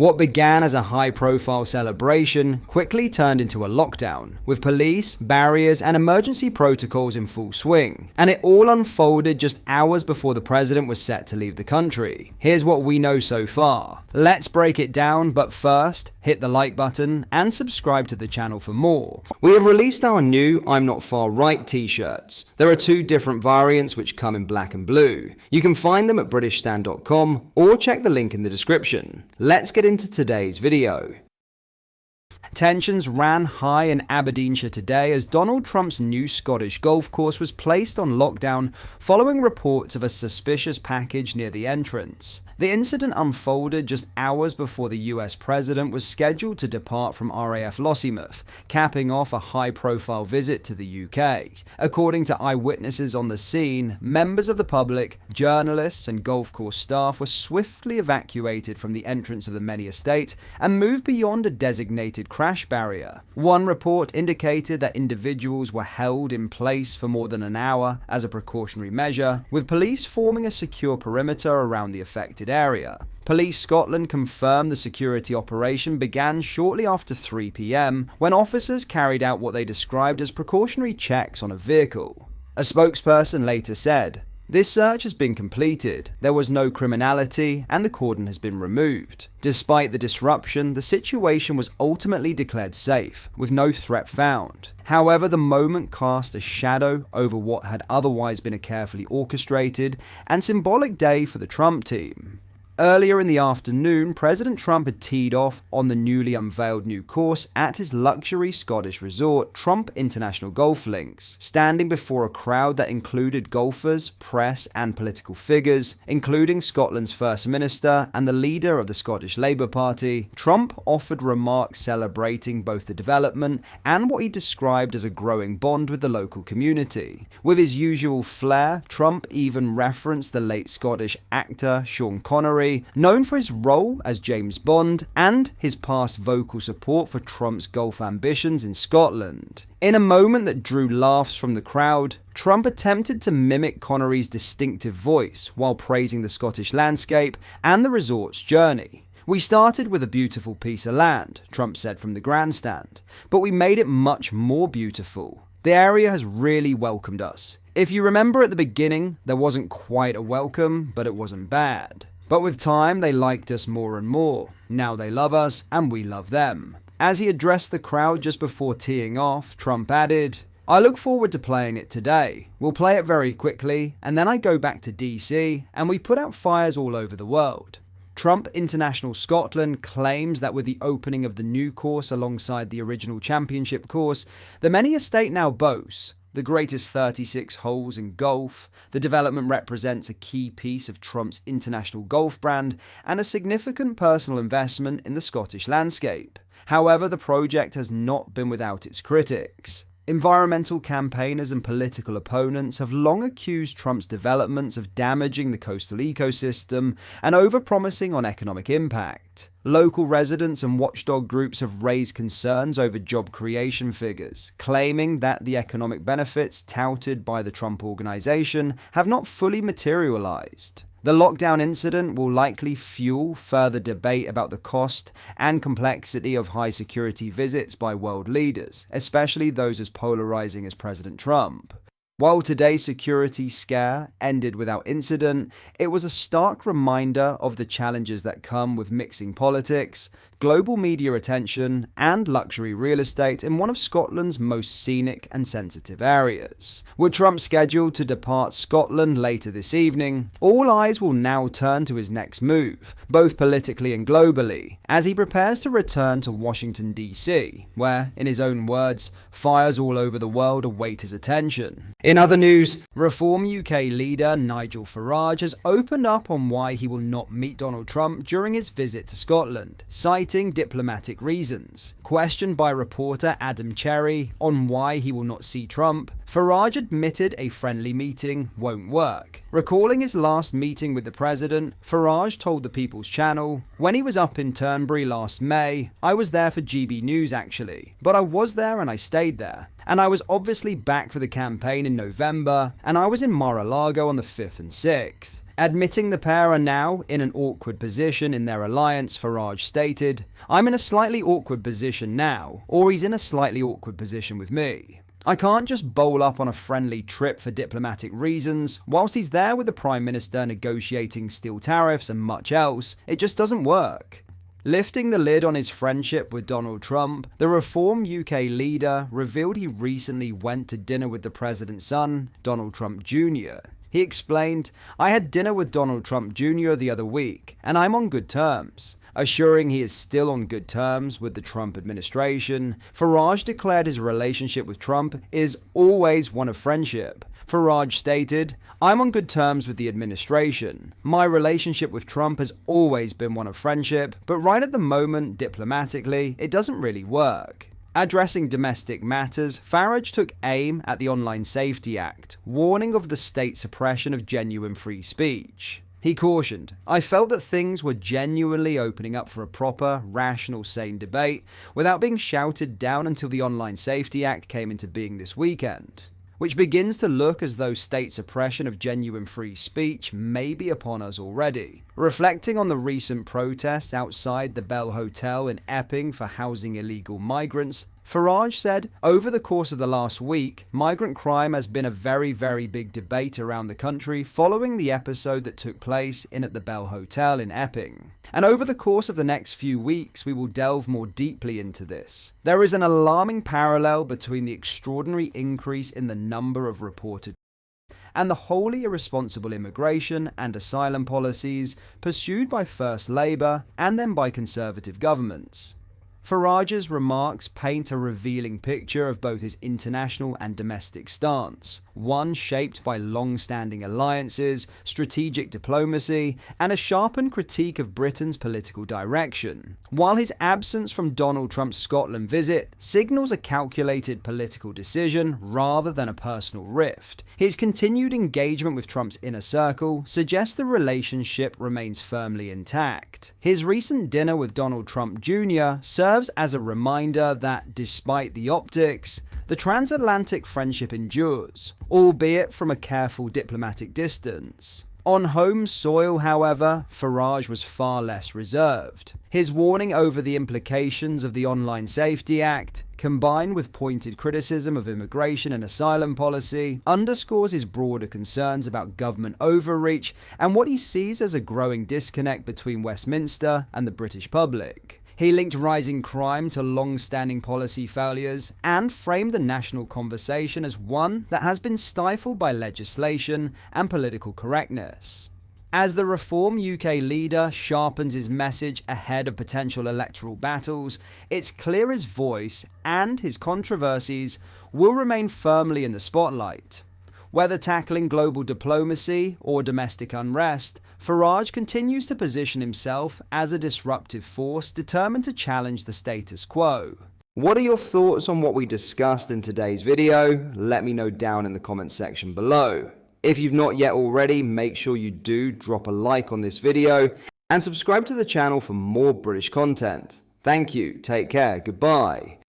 What began as a high-profile celebration quickly turned into a lockdown, with police, barriers, and emergency protocols in full swing, and it all unfolded just hours before the president was set to leave the country. Here's what we know so far. Let's break it down, but first, hit the like button and subscribe to the channel for more. We have released our new I'm Not Far Right t-shirts. There are two different variants which come in black and blue. You can find them at britishstand.com or check the link in the description. Let's get into today's video. Tensions ran high in Aberdeenshire today as Donald Trump's new Scottish golf course was placed on lockdown following reports of a suspicious package near the entrance. The incident unfolded just hours before the US president was scheduled to depart from RAF Lossiemouth, capping off a high-profile visit to the UK. According to eyewitnesses on the scene, members of the public, journalists, and golf course staff were swiftly evacuated from the entrance of the many estate and moved beyond a designated crash barrier. One report indicated that individuals were held in place for more than an hour as a precautionary measure, with police forming a secure perimeter around the affected area. Police Scotland confirmed the security operation began shortly after 3 p.m. when officers carried out what they described as precautionary checks on a vehicle. A spokesperson later said, "This search has been completed, there was no criminality, and the cordon has been removed. Despite the disruption, the situation was ultimately declared safe, with no threat found." However, the moment cast a shadow over what had otherwise been a carefully orchestrated and symbolic day for the Trump team. Earlier in the afternoon, President Trump had teed off on the newly unveiled new course at his luxury Scottish resort, Trump International Golf Links. Standing before a crowd that included golfers, press, and political figures, including Scotland's First Minister and the leader of the Scottish Labour Party, Trump offered remarks celebrating both the development and what he described as a growing bond with the local community. With his usual flair, Trump even referenced the late Scottish actor Sean Connery, known for his role as James Bond and his past vocal support for Trump's golf ambitions in Scotland. In a moment that drew laughs from the crowd, Trump attempted to mimic Connery's distinctive voice while praising the Scottish landscape and the resort's journey. "We started with a beautiful piece of land," Trump said from the grandstand, "but we made it much more beautiful. The area has really welcomed us. If you remember at the beginning, there wasn't quite a welcome, but it wasn't bad. But with time, they liked us more and more. Now they love us, and we love them." As he addressed the crowd just before teeing off, Trump added, "I look forward to playing it today. We'll play it very quickly, and then I go back to DC, and we put out fires all over the world." Trump International Scotland claims that with the opening of the new course alongside the original championship course, the many estate now boasts the greatest 36 holes in golf. The development represents a key piece of Trump's international golf brand and a significant personal investment in the Scottish landscape. However, the project has not been without its critics. Environmental campaigners and political opponents have long accused Trump's developments of damaging the coastal ecosystem and overpromising on economic impact. Local residents and watchdog groups have raised concerns over job creation figures, claiming that the economic benefits touted by the Trump organization have not fully materialized. The lockdown incident will likely fuel further debate about the cost and complexity of high-security visits by world leaders, especially those as polarizing as President Trump. While today's security scare ended without incident, it was a stark reminder of the challenges that come with mixing politics, global media attention, and luxury real estate in one of Scotland's most scenic and sensitive areas. With Trump scheduled to depart Scotland later this evening, all eyes will now turn to his next move, both politically and globally, as he prepares to return to Washington, D.C., where, in his own words, fires all over the world await his attention. In other news, Reform UK leader Nigel Farage has opened up on why he will not meet Donald Trump during his visit to Scotland, citing diplomatic reasons. Questioned by reporter Adam Cherry on why he will not see Trump, Farage admitted a friendly meeting won't work. Recalling his last meeting with the president, Farage told the People's Channel, "When he was up in Turnberry last May, I was there for GB News actually, but I was there and I stayed there. And I was obviously back for the campaign in November, and I was in Mar-a-Lago on the 5th and 6th. Admitting the pair are now in an awkward position in their alliance, Farage stated, "I'm in a slightly awkward position now, or he's in a slightly awkward position with me. I can't just bowl up on a friendly trip for diplomatic reasons, whilst he's there with the Prime Minister negotiating steel tariffs and much else. It just doesn't work." Lifting the lid on his friendship with Donald Trump, the Reform UK leader revealed he recently went to dinner with the president's son, Donald Trump Jr. He explained, "I had dinner with Donald Trump Jr. the other week, and I'm on good terms." Assuring he is still on good terms with the Trump administration, Farage declared his relationship with Trump is always one of friendship. Farage stated, "I'm on good terms with the administration. My relationship with Trump has always been one of friendship, but right at the moment, diplomatically, it doesn't really work." Addressing domestic matters, Farage took aim at the Online Safety Act, warning of the state suppression of genuine free speech. He cautioned, "I felt that things were genuinely opening up for a proper, rational, sane debate without being shouted down until the Online Safety Act came into being this weekend, which begins to look as though state suppression of genuine free speech may be upon us already." Reflecting on the recent protests outside the Bell Hotel in Epping for housing illegal migrants, Farage said, "Over the course of the last week, migrant crime has been a very, very big debate around the country following the episode that took place at the Bell Hotel in Epping. And over the course of the next few weeks, we will delve more deeply into this. There is an alarming parallel between the extraordinary increase in the number of reported and the wholly irresponsible immigration and asylum policies pursued by first Labour and then by Conservative governments." Farage's remarks paint a revealing picture of both his international and domestic stance, one shaped by long-standing alliances, strategic diplomacy, and a sharpened critique of Britain's political direction. While his absence from Donald Trump's Scotland visit signals a calculated political decision rather than a personal rift, his continued engagement with Trump's inner circle suggests the relationship remains firmly intact. His recent dinner with Donald Trump Jr. serves as a reminder that, despite the optics, the transatlantic friendship endures, albeit from a careful diplomatic distance. On home soil, however, Farage was far less reserved. His warning over the implications of the Online Safety Act, combined with pointed criticism of immigration and asylum policy, underscores his broader concerns about government overreach and what he sees as a growing disconnect between Westminster and the British public. He linked rising crime to long-standing policy failures and framed the national conversation as one that has been stifled by legislation and political correctness. As the Reform UK leader sharpens his message ahead of potential electoral battles, it's clear his voice and his controversies will remain firmly in the spotlight. Whether tackling global diplomacy or domestic unrest, Farage continues to position himself as a disruptive force determined to challenge the status quo. What are your thoughts on what we discussed in today's video? Let me know down in the comments section below. If you've not yet already, make sure you do drop a like on this video and subscribe to the channel for more British content. Thank you, take care, goodbye.